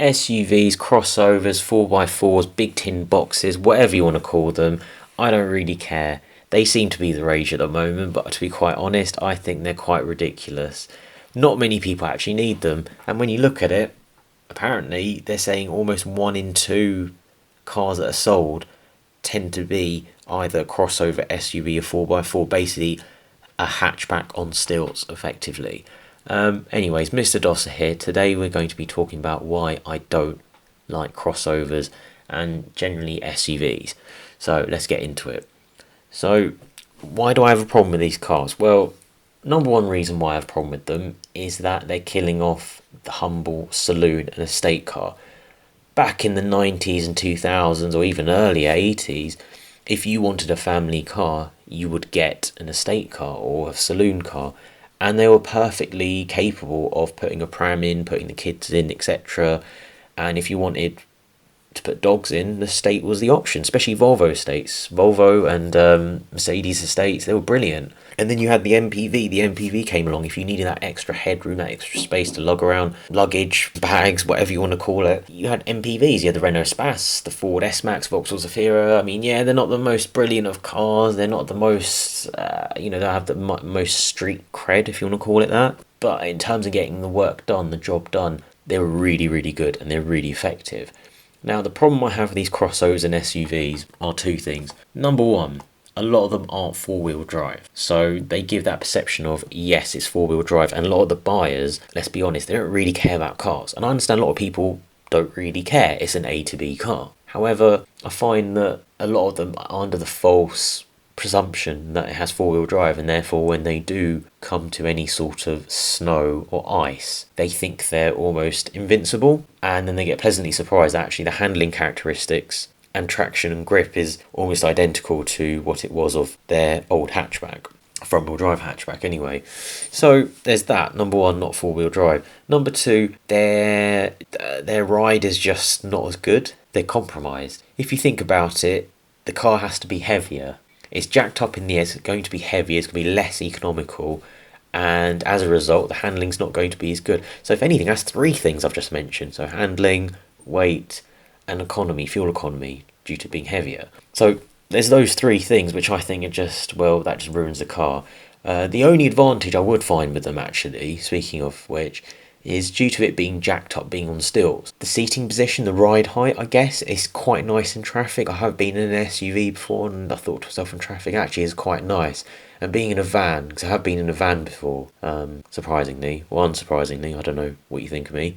SUVs, crossovers, 4x4s, big tin boxes, whatever you want to call them, I don't really care. They seem to be the rage at the moment, but to be quite honest, I think they're quite ridiculous. Not many people actually need them, and when you look at it, apparently they're saying almost 1 in 2 cars that are sold tend to be either a crossover SUV or 4x4, basically a hatchback on stilts, effectively. Anyways, Mr. Dosser here. Today we're going to be talking about why I don't like crossovers and generally SUVs. So let's get into it. So, why do I have a problem with these cars? Well, number one reason why I have a problem with them is that they're killing off the humble saloon and estate car. Back in the 90s and 2000s, or even earlier 80s, if you wanted a family car, you would get an estate car or a saloon car, and they were perfectly capable of putting a pram in, putting the kids in, etc. And if you wanted to put dogs in, the estate was the option, especially Volvo estates. Volvo and Mercedes estates, they were brilliant. And then you had the MPV. The MPV came along if you needed that extra headroom, that extra space to lug around, luggage, bags, whatever you want to call it. You had MPVs. You had the Renault Space, the Ford S-Max, Vauxhall Zafira. I mean, yeah, they're not the most brilliant of cars. They're not the most, they have the most street cred, if you want to call it that. But in terms of getting the work done, the job done, they're really, really good and they're really effective. Now, the problem I have with these crossovers and SUVs are two things. Number one, a lot of them aren't four-wheel drive. So they give that perception of, yes, it's four-wheel drive. And a lot of the buyers, let's be honest, they don't really care about cars. And I understand a lot of people don't really care. It's an A to B car. However, I find that a lot of them are under the false presumption that it has four-wheel drive, and therefore when they do come to any sort of snow or ice, they think they're almost invincible, and then they get pleasantly surprised that actually the handling characteristics and traction and grip is almost identical to what it was of their old hatchback, front-wheel drive hatchback anyway. So there's that. Number one, not four-wheel drive. Number two, their ride is just not as good. They're compromised. If you think about it, the car has to be heavier. It's jacked up in the air, it's going to be heavier, it's going to be less economical, and as a result, the handling's not going to be as good. So if anything, that's three things I've just mentioned. So handling, weight, and economy, fuel economy, due to being heavier. So there's those three things which I think are just, well, that just ruins the car. The only advantage I would find with them, actually, speaking of which, is due to it being jacked up, being on stilts. The seating position, the ride height, I guess, is quite nice in traffic. I have been in an SUV before and I thought to myself in traffic, actually is quite nice. And being in a van, because I have been in a van before, surprisingly, or unsurprisingly, I don't know what you think of me.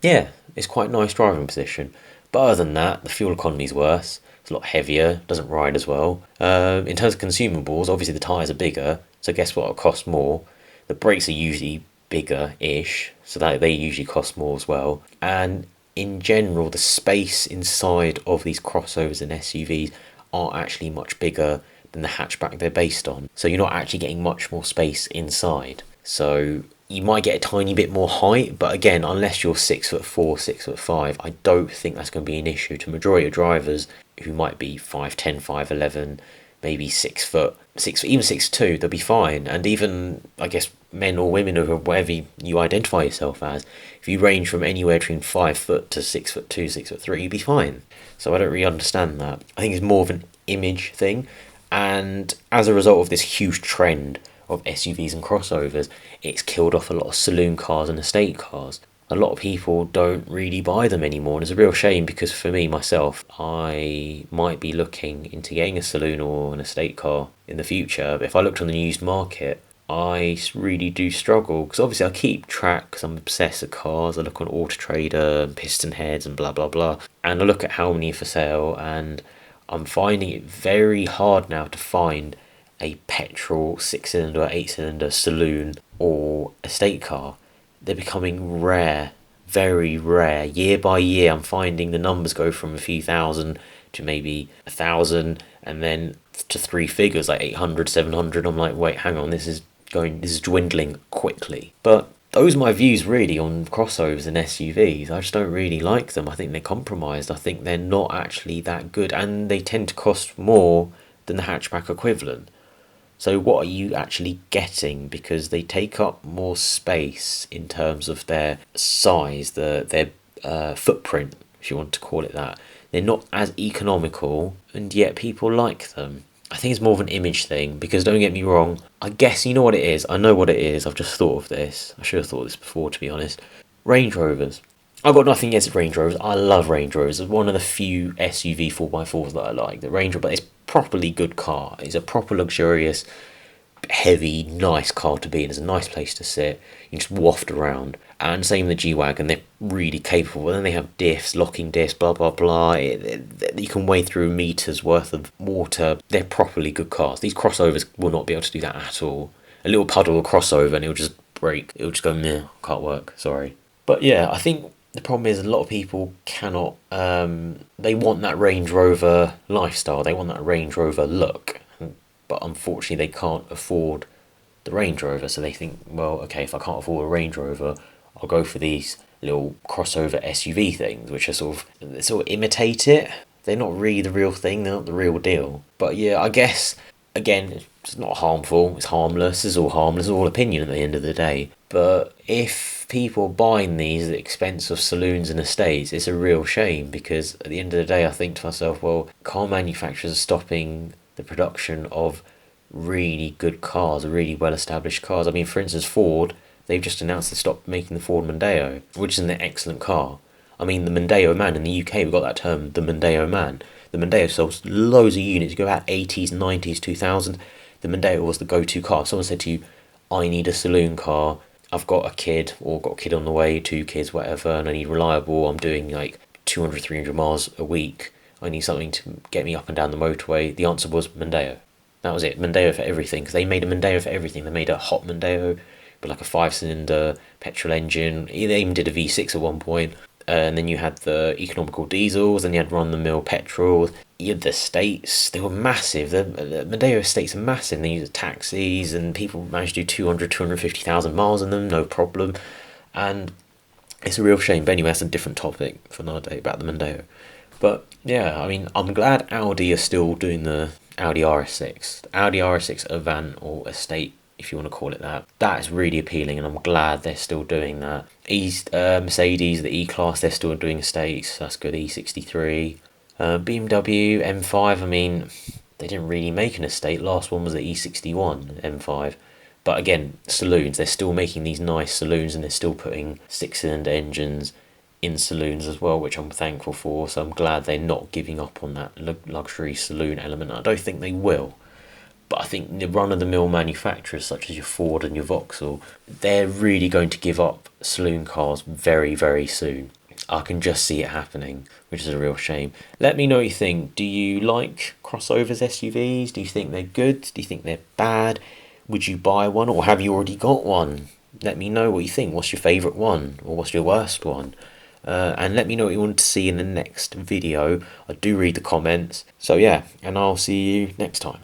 Yeah, it's quite a nice driving position. But other than that, the fuel economy's worse. It's a lot heavier, doesn't ride as well. In terms of consumables, obviously the tyres are bigger, so guess what, it'll cost more. The brakes are usually bigger-ish, so that they usually cost more as well. And in general, the space inside of these crossovers and SUVs are actually much bigger than the hatchback they're based on. So you're not actually getting much more space inside. So you might get a tiny bit more height, but again, unless you're 6'4", 6'5", I don't think that's going to be an issue to majority of drivers who might be 5'10", 5'11", maybe 6 foot, even 6'2", they'll be fine. And even, I guess, men or women or whatever you identify yourself as, if you range from anywhere between 5 foot to 6'2", 6'3", you'd be fine. So I don't really understand that. I think it's more of an image thing. And as a result of this huge trend of SUVs and crossovers, it's killed off a lot of saloon cars and estate cars. A lot of people don't really buy them anymore, and it's a real shame because for me, myself, I might be looking into getting a saloon or an estate car in the future. But if I looked on the used market, I really do struggle because obviously I keep track because I'm obsessed with cars. I look on Auto Trader and Piston Heads and blah blah blah, and I look at how many are for sale, and I'm finding it very hard now to find a petrol 6-cylinder, 8-cylinder saloon or estate car. They're becoming rare, very rare. Year by year, I'm finding the numbers go from a few thousand to maybe 1,000, and then to three figures like 800, 700. I'm like, wait, hang on, this is dwindling quickly. But those are my views really on crossovers and SUVs. I just don't really like them. I think they're compromised. I think they're not actually that good, and they tend to cost more than the hatchback equivalent. So what are you actually getting? Because they take up more space in terms of their size, their footprint, if you want to call it that. They're not as economical, and yet people like them. I think it's more of an image thing, because don't get me wrong, I guess you know what it is. I know what it is. I've just thought of this. I should have thought of this before, to be honest. Range Rovers. I've got nothing against Range Rovers. I love Range Rovers. It's one of the few SUV 4x4s that I like. The Range Rover, but it's properly good car. It's a proper luxurious, heavy, nice car to be in. It's a nice place to sit. You can just waft around. And same with the G-Wagon. They're really capable. And then they have diffs, locking diffs, blah, blah, blah. You can wade through meters worth of water. They're properly good cars. These crossovers will not be able to do that at all. A little puddle will cross over and it'll just break. It'll just go, meh, can't work, sorry. But yeah, I think the problem is a lot of people cannot, they want that Range Rover lifestyle, they want that Range Rover look, but unfortunately they can't afford the Range Rover, so they think, well, okay, if I can't afford a Range Rover, I'll go for these little crossover SUV things, which are sort of imitate it. They're not really the real thing, they're not the real deal. But yeah, I guess, again, it's not harmful, it's harmless, it's all harmless, it's all opinion at the end of the day. But if people buying these at the expense of saloons and estates, it's a real shame, because at the end of the day I think to myself, well, car manufacturers are stopping the production of really good cars, really well established cars. I mean, for instance, Ford, they've just announced they stopped making the Ford Mondeo, which is an excellent car. I mean, the Mondeo Man in the UK, we've got that term, the Mondeo Man. The Mondeo sells loads of units, you go out 80s, 90s, 2000s. The Mondeo was the go-to car. If someone said to you, I need a saloon car, I've got a kid, or got a kid on the way, 2 kids, whatever, and I need reliable, I'm doing like 200, 300 miles a week, I need something to get me up and down the motorway, the answer was Mondeo. That was it, Mondeo for everything, because they made a Mondeo for everything. They made a hot Mondeo, but like a 5-cylinder petrol engine. They even did a V6 at one point. And then you had the economical diesels, and you had run-the-mill petrols. You had the estates, they were massive. The Mondeo estates are massive. They use taxis, and people managed to do 200, 250,000 miles in them, no problem. And it's a real shame. But anyway, that's a different topic for another day about the Mondeo. But yeah, I mean, I'm glad Audi are still doing the Audi RS6. The Audi RS6 Avant, or estate, if you want to call it that. That is really appealing, and I'm glad they're still doing that. Mercedes, the E-Class, they're still doing estates. That's good. E63. BMW M5, I mean, they didn't really make an estate. Last one was the E61 M5. But again, saloons, they're still making these nice saloons, and they're still putting 6-cylinder engines in saloons as well, which I'm thankful for. So I'm glad they're not giving up on that luxury saloon element. I don't think they will. But I think the run-of-the-mill manufacturers, such as your Ford and your Vauxhall, they're really going to give up saloon cars very, very soon. I can just see it happening, which is a real shame. Let me know what you think. Do you like crossovers, SUVs? Do you think they're good? Do you think they're bad? Would you buy one, or have you already got one? Let me know what you think. What's your favourite one, or what's your worst one? And let me know what you want to see in the next video. I do read the comments. So yeah, and I'll see you next time.